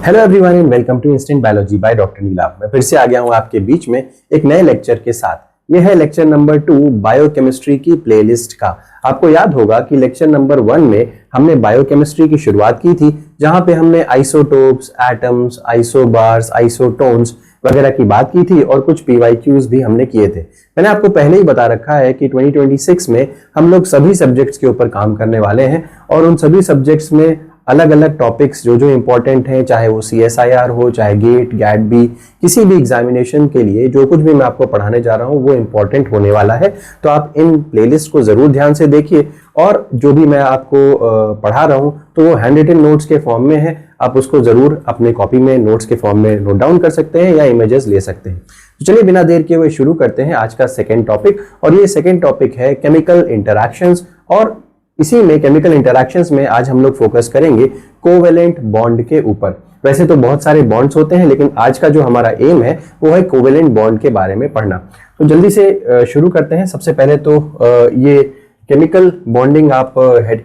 Hello everyone and welcome to instant biology by doctor Neela. मैं फिर से आ गया हूं आपके बीच में एक नए लेक्चर के साथ। यह है लेक्चर नंबर 2 बायोकेमिस्ट्री की प्लेलिस्ट का। आपको याद होगा कि लेक्चर नंबर 1 में हमने बायोकेमिस्ट्री की शुरुआत की थी, जहां पे हमने आइसोटोप्स, एटम्स, आइसोबार्स, आइसोटोन्स वगैरह की बात की थी और कुछ पीवाईक्यूज भी हमने किए थे। मैंने आपको पहले ही बता रखा है कि 2026 में हम लोग सभी सब्जेक्ट्स के ऊपर काम करने वाले हैं और उन सभी सब्जेक्ट्स में अलग अलग टॉपिक्स जो इंपॉर्टेंट हैं, चाहे वो CSIR हो, चाहे गेट, गैट बी, किसी भी एग्जामिनेशन के लिए जो कुछ भी मैं आपको पढ़ाने जा रहा हूं वो इंपॉर्टेंट होने वाला है। तो आप इन प्लेलिस्ट को जरूर ध्यान से देखिए और जो भी मैं आपको पढ़ा रहा हूं तो वो हैंड रिटन नोट्स के फॉर्म में है। आप उसको जरूर अपने कॉपी में नोट्स के फॉर्म में नोट डाउन कर सकते हैं या इमेजेस ले सकते हैं। तो चलिए बिना देर किए हुए शुरू करते हैं आज का सेकेंड टॉपिक। और ये सेकेंड टॉपिक है केमिकल इंटरैक्शंस, और इसी में केमिकल इंटरैक्शंस में आज हम लोग फोकस करेंगे कोवेलेंट बॉन्ड के ऊपर। वैसे तो बहुत सारे बॉन्ड्स होते हैं, लेकिन आज का जो हमारा एम है वो है कोवेलेंट बॉन्ड के बारे में पढ़ना। तो जल्दी से शुरू करते हैं। सबसे पहले तो ये केमिकल बॉन्डिंग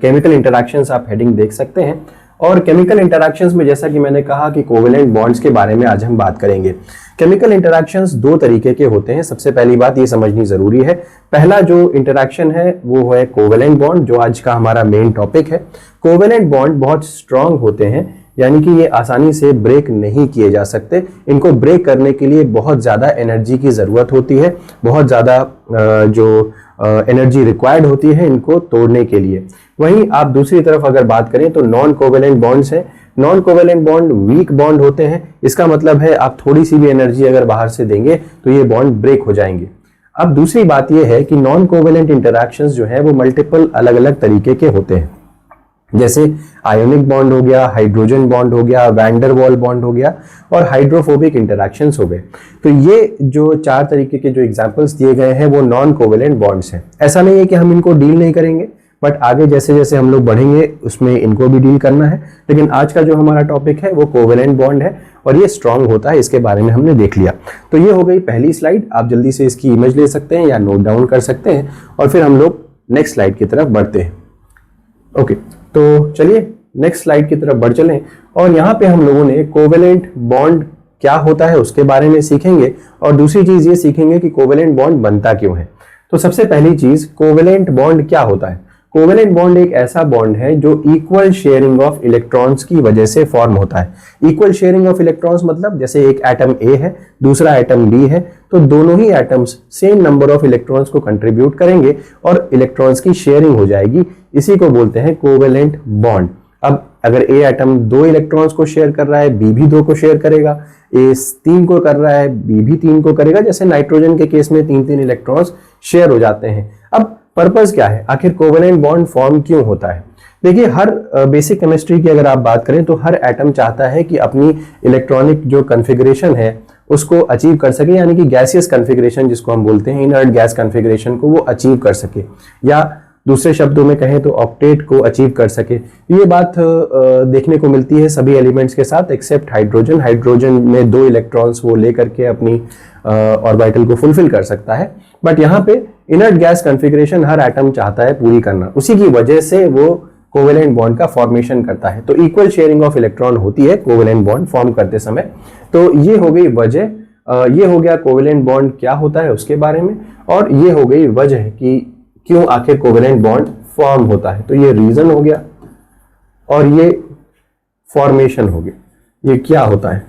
केमिकल इंटरैक्शंस आप हेडिंग देख सकते हैं। और केमिकल इंटरैक्शंस में जैसा कि मैंने कहा कि कोवेलेंट बॉन्ड्स के बारे में आज हम बात करेंगे। केमिकल इंटरैक्शंस दो तरीके के होते हैं। सबसे पहली बात ये समझनी जरूरी है, पहला जो इंटरैक्शन है वो है कोवेलेंट बॉन्ड, जो आज का हमारा मेन टॉपिक है। कोवेलेंट बॉन्ड बहुत स्ट्रांग होते हैं, यानी कि ये आसानी से ब्रेक नहीं किए जा सकते। इनको ब्रेक करने के लिए बहुत ज्यादा एनर्जी की जरूरत होती है, बहुत ज्यादा जो एनर्जी रिक्वायर्ड होती है इनको तोड़ने के लिए। वहीं आप दूसरी तरफ अगर बात करें तो नॉन कोवेलेंट बॉन्ड्स हैं। Non covalent bond weak bond होते हैं। इसका मतलब है आप थोड़ी सी भी एनर्जी अगर बाहर से देंगे तो ये बॉन्ड ब्रेक हो जाएंगे। अब दूसरी बात यह है कि नॉन कोवेलेंट इंटरैक्शंस जो है वो मल्टीपल अलग अलग तरीके के होते हैं, जैसे आयोनिक बॉन्ड हो गया, हाइड्रोजन बॉन्ड हो गया, वैन डर वाल बॉन्ड हो गया और हाइड्रोफोबिक इंटरैक्शंस हो गए। तो ये जो चार तरीके के जो एग्जांपल्स दिए गए हैं वो नॉन कोवेलेंट बॉन्ड्स हैं। ऐसा नहीं है कि हम इनको डील नहीं करेंगे, बट आगे जैसे जैसे हम लोग बढ़ेंगे उसमें इनको भी डील करना है। लेकिन आज का जो हमारा टॉपिक है वो कोवेलेंट बॉन्ड है और ये स्ट्रांग होता है, इसके बारे में हमने देख लिया। तो ये हो गई पहली स्लाइड। आप जल्दी से इसकी इमेज ले सकते हैं या नोट डाउन कर सकते हैं और फिर हम लोग नेक्स्ट स्लाइड की तरफ बढ़ते हैं। ओके, तो चलिए नेक्स्ट स्लाइड की तरफ बढ़ चलें। और यहाँ पे हम लोगों ने कोवेलेंट बॉन्ड क्या होता है उसके बारे में सीखेंगे और दूसरी चीज ये सीखेंगे कि कोवेलेंट बॉन्ड बनता क्यों है। तो सबसे पहली चीज, कोवेलेंट बॉन्ड क्या होता है। कोवेलेंट बॉन्ड एक ऐसा बॉन्ड है जो इक्वल शेयरिंग ऑफ इलेक्ट्रॉन्स की वजह से फॉर्म होता है। इक्वल शेयरिंग ऑफ इलेक्ट्रॉन्स मतलब जैसे एक एटम ए है, दूसरा एटम बी है, तो दोनों ही atoms same number of electrons को कंट्रीब्यूट करेंगे और इलेक्ट्रॉन्स की शेयरिंग हो जाएगी। इसी को बोलते हैं कोवेलेंट बॉन्ड। अब अगर ए एटम 2 इलेक्ट्रॉन्स को शेयर कर रहा है, बी भी 2 को शेयर करेगा, ए 3 को कर रहा है, बी भी 3 को करेगा। जैसे नाइट्रोजन के केस में 3-3 इलेक्ट्रॉन्स शेयर हो जाते हैं। अब पर्पस क्या है, आखिर कोवेलेंट बॉन्ड फॉर्म क्यों होता है। देखिए, हर बेसिक केमिस्ट्री की अगर आप बात करें तो हर एटम चाहता है कि अपनी इलेक्ट्रॉनिक जो कन्फिगरेशन है उसको अचीव कर सके, यानी कि गैसियस कन्फिगरेशन जिसको हम बोलते हैं, इनर्ट गैस कन्फिगरेशन को वो अचीव कर सके, या दूसरे शब्दों में कहें तो ऑक्टेट को अचीव कर सके। ये बात देखने को मिलती है सभी एलिमेंट्स के साथ एक्सेप्ट हाइड्रोजन। हाइड्रोजन में 2 इलेक्ट्रॉन्स वो लेकर के अपनी ऑर्बिटल को फुलफिल कर सकता है, बट यहाँ पे इनर्ट गैस कन्फिगरेशन हर एटम चाहता है पूरी करना। उसी की वजह से वो कोवेलेंट बॉन्ड का फॉर्मेशन करता है। तो इक्वल शेयरिंग ऑफ इलेक्ट्रॉन होती है कोवेलेंट बॉन्ड फॉर्म करते समय। तो ये हो गई वजह, ये हो गया कोवेलेंट बॉन्ड क्या होता है उसके बारे में, और ये हो गई वजह कि क्यों आखिर कोवेलेंट बॉन्ड फॉर्म होता है। तो ये रीजन हो गया और ये फॉर्मेशन हो गया, ये क्या होता है।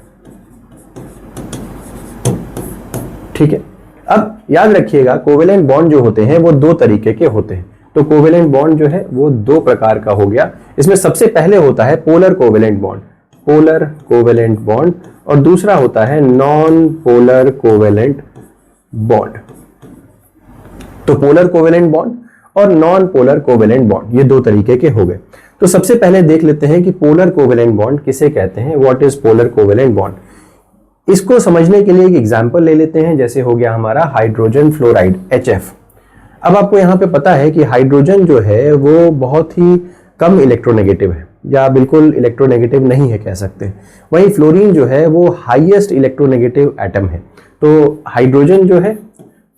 ठीक है, अब याद रखिएगा कोवेलेंट बॉन्ड जो होते हैं वो 2 तरीके के होते हैं। तो कोवेलेंट बॉन्ड जो है वो 2 प्रकार का हो गया। इसमें सबसे पहले होता है polar covalent bond, polar covalent bond, और दूसरा होता है नॉन पोलर कोवेलेंट बॉन्ड। तो पोलर कोवेलेंट बॉन्ड और नॉन पोलर कोवेलेंट बॉन्ड ये 2 तरीके के हो गए। तो सबसे पहले देख लेते हैं कि पोलर कोवेलेंट बॉन्ड किसे कहते हैं, what is polar covalent bond. इसको समझने के लिए एक एग्जांपल ले लेते हैं, जैसे हो गया हमारा हाइड्रोजन फ्लोराइड HF। अब आपको यहाँ पे पता है कि हाइड्रोजन जो है वो बहुत ही कम इलेक्ट्रोनेगेटिव है, या बिल्कुल इलेक्ट्रोनेगेटिव नहीं है कह सकते हैं। वहीं फ्लोरीन जो है वो हाईएस्ट इलेक्ट्रोनेगेटिव एटम है। तो हाइड्रोजन जो है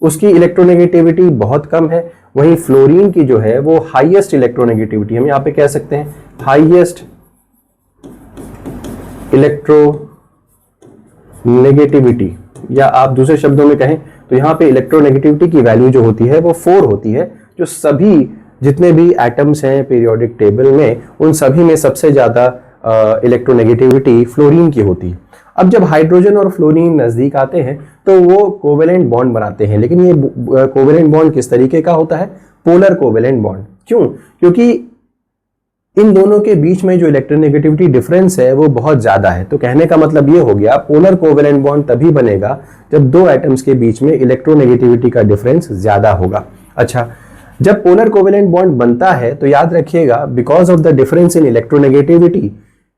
उसकी इलेक्ट्रोनेगेटिविटी बहुत कम है, वहीं फ्लोरीन की जो है वो हाईएस्ट इलेक्ट्रोनेगेटिविटी, हम यहाँ पे कह सकते हैं हाईएस्ट इलेक्ट्रोनेगेटिविटी, या आप दूसरे शब्दों में कहें तो यहाँ पे इलेक्ट्रोनेगेटिविटी की वैल्यू जो होती है वो 4 होती है, जो सभी जितने भी एटम्स हैं पीरियोडिक टेबल में उन सभी में सबसे ज्यादा इलेक्ट्रोनेगेटिविटी फ्लोरीन की होती है। अब जब हाइड्रोजन और फ्लोरीन नजदीक आते हैं तो वो कोवेलेंट बॉन्ड बनाते हैं, लेकिन ये कोवेलेंट बॉन्ड किस तरीके का होता है? Polar covalent bond. क्यों? क्योंकि इन दोनों के बीच में जो इलेक्ट्रोनेगेटिविटी डिफरेंस है वो बहुत ज्यादा है। तो कहने का मतलब ये हो गया पोलर कोवेलेंट बॉन्ड तभी बनेगा जब दो एटम्स के बीच में इलेक्ट्रोनेगेटिविटी का डिफरेंस ज्यादा होगा। अच्छा, जब पोलर कोवेलेंट बॉन्ड बनता है तो याद रखिएगा because of the difference in electronegativity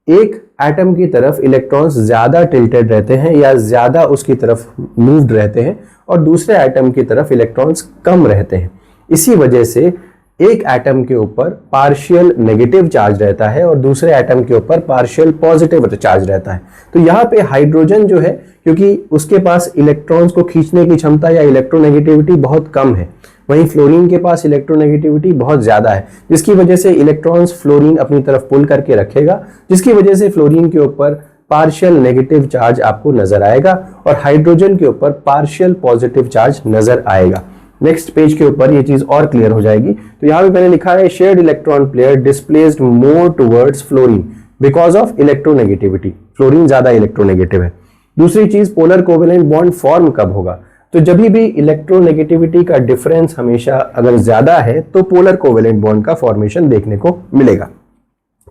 एक एटम की तरफ इलेक्ट्रॉन्स ज्यादा टिल्टेड रहते हैं या ज्यादा उसकी तरफ मूव्ड रहते हैं और दूसरे एटम की तरफ इलेक्ट्रॉन्स कम रहते हैं। इसी वजह से एक एटम के ऊपर पार्शियल नेगेटिव चार्ज रहता है और दूसरे एटम के ऊपर पार्शियल पॉजिटिव चार्ज रहता है। तो यहाँ पे हाइड्रोजन जो है, क्योंकि उसके पास इलेक्ट्रॉन्स को खींचने की क्षमता या इलेक्ट्रोनेगेटिविटी बहुत कम है, वहीं फ्लोरीन के पास इलेक्ट्रोनेगेटिविटी बहुत ज्यादा है, जिसकी वजह से इलेक्ट्रॉन्स फ्लोरीन अपनी तरफ पुल करके रखेगा, जिसकी वजह से फ्लोरीन के ऊपर पार्शियल नेगेटिव चार्ज आपको नजर आएगा और हाइड्रोजन के ऊपर पार्शियल पॉजिटिव चार्ज नजर आएगा। नेक्स्ट पेज के ऊपर ये चीज और क्लियर हो जाएगी। तो यहां पे मैंने लिखा है shared electron pair displaced more towards fluorine because of electronegativity. Fluorine ज्यादा इलेक्ट्रोनेगेटिव है। दूसरी चीज, पोलर कोवेलेंट बॉन्ड फॉर्म कब होगा? तो जब भी इलेक्ट्रोनेगेटिविटी का डिफरेंस हमेशा अगर ज्यादा है तो पोलर कोवेलेंट बॉन्ड का फॉर्मेशन देखने को मिलेगा।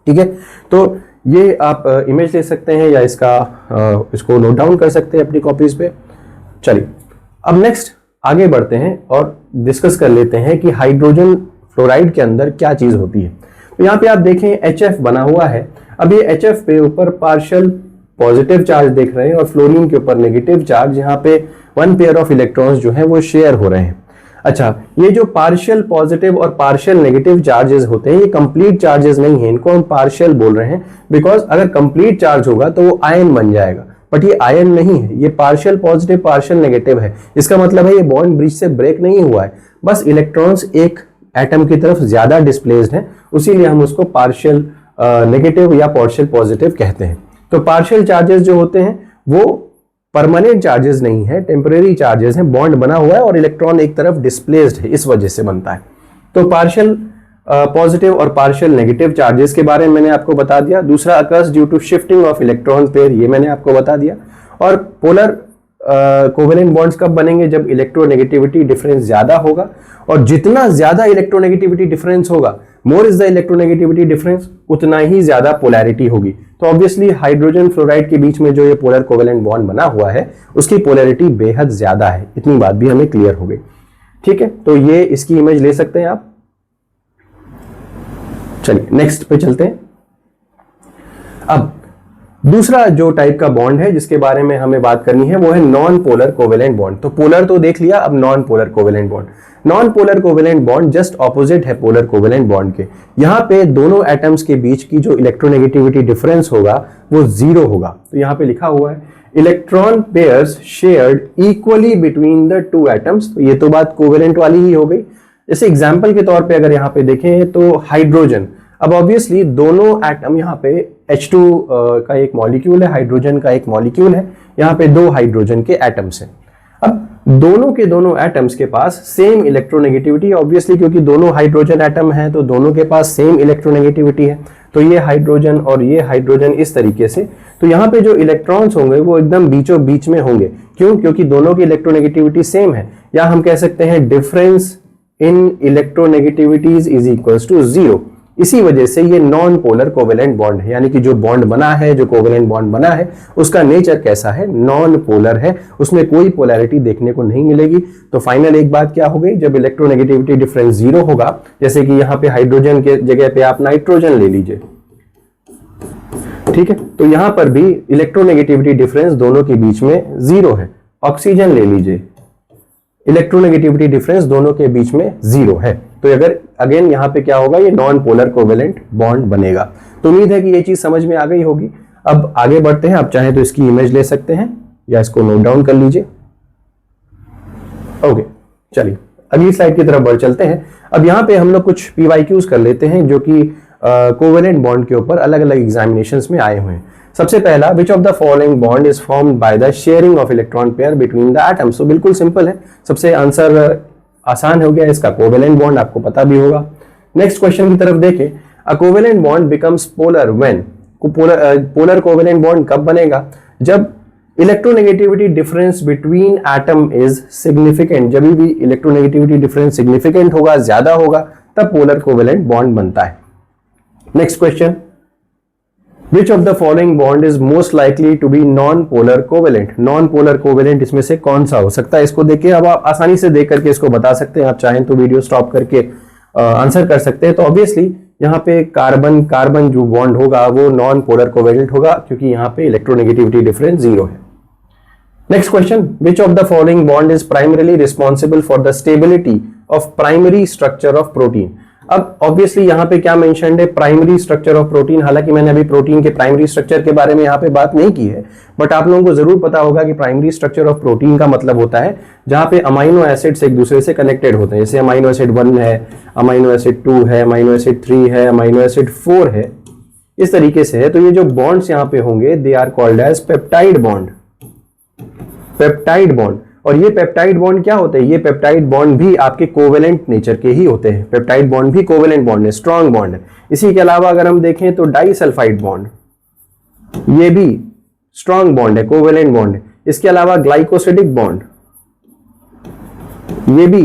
ठीक है, तो ये आप इमेज ले सकते हैं या इसको नोट डाउन कर सकते हैं अपनी कॉपीज पे। चलिए अब नेक्स्ट आगे बढ़ते हैं और डिस्कस कर लेते हैं कि हाइड्रोजन फ्लोराइड के अंदर क्या चीज होती है। तो यहाँ पे आप देखें HF बना हुआ है। अब ये HF पे ऊपर पार्शियल पॉजिटिव चार्ज देख रहे हैं और फ्लोरीन के ऊपर नेगेटिव चार्ज, यहाँ पे वन पेयर ऑफ इलेक्ट्रॉन्स जो है वो शेयर हो रहे हैं। अच्छा, ये जो पार्शियल पॉजिटिव और पार्शियल नेगेटिव चार्जेस होते हैं ये कंप्लीट चार्जेस नहीं है, इनको हम पार्शियल बोल रहे हैं बिकॉज अगर कंप्लीट चार्ज होगा तो वो आयन बन जाएगा, बट ये आयन नहीं है, ये पार्शियल पॉजिटिव पार्शियल नेगेटिव है। इसका मतलब है ये बॉन्ड ब्रिज से ब्रेक नहीं हुआ है, बस इलेक्ट्रॉन्स एक एटम की तरफ ज्यादा डिस्प्लेस्ड हैं, उसीलिए हम उसको पार्शियल नेगेटिव या पार्शियल पॉजिटिव कहते हैं। तो पार्शियल चार्जेस जो होते हैं वो परमानेंट चार्जेस नहीं है, टेम्परेरी चार्जेस हैं। बॉन्ड बना हुआ है और इलेक्ट्रॉन एक तरफ डिस्प्लेस्ड है, इस वजह से बनता है। तो पार्शियल पॉजिटिव और पार्शियल नेगेटिव चार्जेस के बारे में मैंने आपको बता दिया। दूसरा occurs due to shifting of electron pair, ये मैंने आपको बता दिया। और पोलर कोवेलेंट बॉन्ड्स कब बनेंगे? जब इलेक्ट्रोनेगेटिविटी डिफरेंस ज्यादा होगा, और जितना ज्यादा इलेक्ट्रोनेगेटिविटी डिफरेंस होगा, more is the electronegativity difference, उतना ही ज्यादा पोलैरिटी होगी। तो ऑब्वियसली हाइड्रोजन फ्लोराइड के बीच में जो ये पोलर कोवेलेंट बॉन्ड बना हुआ है उसकी पोलैरिटी बेहद ज्यादा है। इतनी बात भी हमें क्लियर हो गई। ठीक है, तो ये इसकी इमेज ले सकते हैं आप। चलिए नेक्स्ट पे चलते हैं। अब दूसरा जो टाइप का बॉन्ड है जिसके बारे में हमें बात करनी है वो है नॉन पोलर कोवेलेंट बॉन्ड। तो पोलर तो देख लिया, अब non polar covalent bond. Non polar covalent bond just opposite है पोलर कोवेलेंट बॉन्ड के। यहां पे दोनों एटम्स के बीच की जो इलेक्ट्रोनेगेटिविटी डिफरेंस होगा वो 0 होगा। तो यहां पे लिखा हुआ है electron pairs shared equally between the two atoms. तो ये तो बात कोवेलेंट वाली ही हो गई। जैसे एग्जाम्पल के तौर पे अगर यहाँ पे देखें तो हाइड्रोजन, अब ऑब्वियसली दोनों एटम, यहाँ पे H2 का एक मॉलिक्यूल है, हाइड्रोजन का एक मॉलिक्यूल है, यहाँ पे दो हाइड्रोजन के एटम्स हैं। अब दोनों के दोनों एटम्स के पास सेम इलेक्ट्रोनेगेटिविटी, ऑब्वियसली क्योंकि दोनों हाइड्रोजन एटम हैं तो दोनों के पास सेम इलेक्ट्रोनेगेटिविटी है। तो ये हाइड्रोजन और ये हाइड्रोजन इस तरीके से, तो यहाँ पे जो इलेक्ट्रॉन्स होंगे वो एकदम बीचों बीच में होंगे। क्यों? क्योंकि दोनों की इलेक्ट्रोनेगेटिविटी सेम है, या हम कह सकते हैं difference in electronegativities is equals to 0। इसी वजह से ये नॉन पोलर कोवेलेंट बॉन्ड है, यानी कि जो बॉन्ड बना है, जो कोवेलेंट बॉन्ड बना है उसका नेचर कैसा है? नॉन पोलर है, उसमें कोई पोलैरिटी देखने को नहीं मिलेगी। तो फाइनल एक बात क्या हो गई, जब इलेक्ट्रोनेगेटिविटी डिफरेंस 0 होगा, जैसे कि यहाँ पे हाइड्रोजन के जगह पे आप नाइट्रोजन ले लीजिए, ठीक है, तो यहां पर भी इलेक्ट्रोनेगेटिविटी डिफरेंस दोनों के बीच में 0 है। ऑक्सीजन ले लीजिए, इलेक्ट्रोनेगेटिविटी डिफरेंस दोनों के बीच में 0 है। तो अगर अगेन यहां पे क्या होगा, ये नॉन पोलर कोवेलेंट बॉन्ड बनेगा। तो उम्मीद है कि ये चीज समझ में आ गई होगी। अब आगे बढ़ते हैं, आप चाहें तो इसकी इमेज ले सकते हैं या इसको नोट डाउन कर लीजिए। ओके, चलिए अगली स्लाइड की तरफ बढ़ चलते हैं। अब यहां पे हम लोग कुछ PYQs कर लेते हैं जो कि कोवेलेंट बॉन्ड के ऊपर अलग अलग एग्जामिनेशंस में आए हुए हैं। सबसे पहला, विच of the following bond is formed by the sharing of electron pair between the atoms. तो बिल्कुल सिंपल है, सबसे आंसर आसान हो गया इसका, कोवेलेंट बॉन्ड, आपको पता भी होगा। नेक्स्ट क्वेश्चन की तरफ देखें, अ covalent bond becomes polar when, polar covalent bond कब बनेगा, जब electronegativity difference between atom is significant, जब भी इलेक्ट्रोनेगेटिविटी डिफरेंस सिग्निफिकेंट होगा, ज्यादा होगा, तब पोलर कोवेलेंट बॉन्ड बनता है। Next question, which of the following bond is most likely to be non polar covalent. Non polar covalent इसमें से कौन सा हो सकता है, इसको देखिए, अब आप आसानी से देख करके इसको बता सकते हैं, आप चाहें तो वीडियो स्टॉप करके आंसर कर सकते हैं। तो ऑब्वियसली यहाँ पे कार्बन कार्बन जो बॉन्ड होगा वो नॉन पोलर कोवेलेंट होगा, क्योंकि यहाँ पे इलेक्ट्रोनेगेटिविटी डिफरेंस 0 है। Next question, which of the following bond is primarily responsible for the stability of primary structure of protein. अब ऑब्वियसली यहाँ पे क्या मेंशन्ड है, प्राइमरी स्ट्रक्चर ऑफ प्रोटीन। हालांकि मैंने अभी प्रोटीन के प्राइमरी स्ट्रक्चर के बारे में यहाँ पे बात नहीं की है, बट आप लोगों को जरूर पता होगा कि प्राइमरी स्ट्रक्चर ऑफ प्रोटीन का मतलब होता है जहां पे अमाइनो एसिड्स एक दूसरे से कनेक्टेड होते हैं। जैसे अमाइनो एसिड 1 है, अमाइनो एसिड 2 है, अमाइनो एसिड 3 है, अमाइनो एसिड 4 है, इस तरीके से है। तो ये जो बॉन्ड्स यहाँ पे होंगे, they are called as peptide bond, peptide bond. और ये पेप्टाइड बॉन्ड क्या होते हैं, ये पेप्टाइड बॉन्ड भी आपके कोवेलेंट नेचर के ही होते हैं। पेप्टाइड बॉन्ड भी कोवेलेंट बॉन्ड है, स्ट्रॉन्ग बॉन्ड है। इसी के अलावा अगर हम देखें तो डाइसल्फाइड बॉन्ड, ये भी स्ट्रॉन्ग बॉन्ड है, कोवेलेंट बॉन्ड है। इसके अलावा ग्लाइकोसिडिक बॉन्ड, ये भी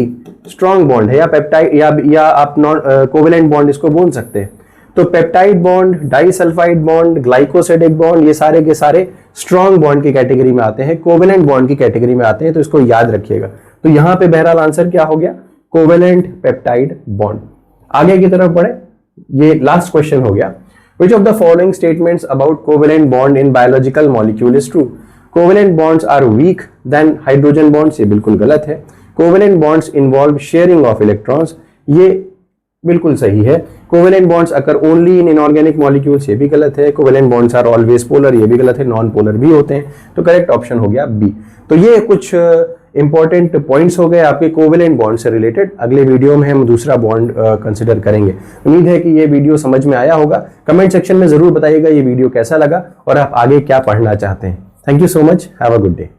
स्ट्रॉन्ग बॉन्ड है, या पेप्टाइड या आप नॉन कोवेलेंट बॉन्ड इसको बोल सकते हैं। तो peptide bond, disulphide bond, glycosidic bond, ये सारे के सारे स्ट्रॉन्ग बॉन्ड की कैटेगरी में आते हैं, कोवेलेंट बॉन्ड की कैटेगरी में आते हैं। तो इसको याद रखिएगा। तो यहां पे बहरहाल आंसर क्या हो गया, कोवेलेंट पेप्टाइड बॉन्ड। आगे की तरफ बढ़े, ये लास्ट क्वेश्चन हो गया, which of the following statements about covalent bond in biological molecule is true. Covalent bonds are weak than hydrogen bonds, ये बिल्कुल गलत है। Covalent bonds involve sharing of electrons, ये बिल्कुल सही है। Covalent bonds occur only in inorganic molecules, ये भी गलत है। Covalent bonds are always polar, ये भी गलत है, नॉन पोलर भी होते हैं। तो करेक्ट ऑप्शन हो गया बी। तो ये कुछ इंपॉर्टेंट पॉइंट्स हो गए आपके कोवेलेंट बॉन्ड से रिलेटेड। अगले वीडियो में हम दूसरा बॉन्ड कंसिडर करेंगे। उम्मीद है कि ये वीडियो समझ में आया होगा। कमेंट सेक्शन में जरूर बताइएगा ये वीडियो कैसा लगा और आप आगे क्या पढ़ना चाहते हैं। Thank you so much, have a good day.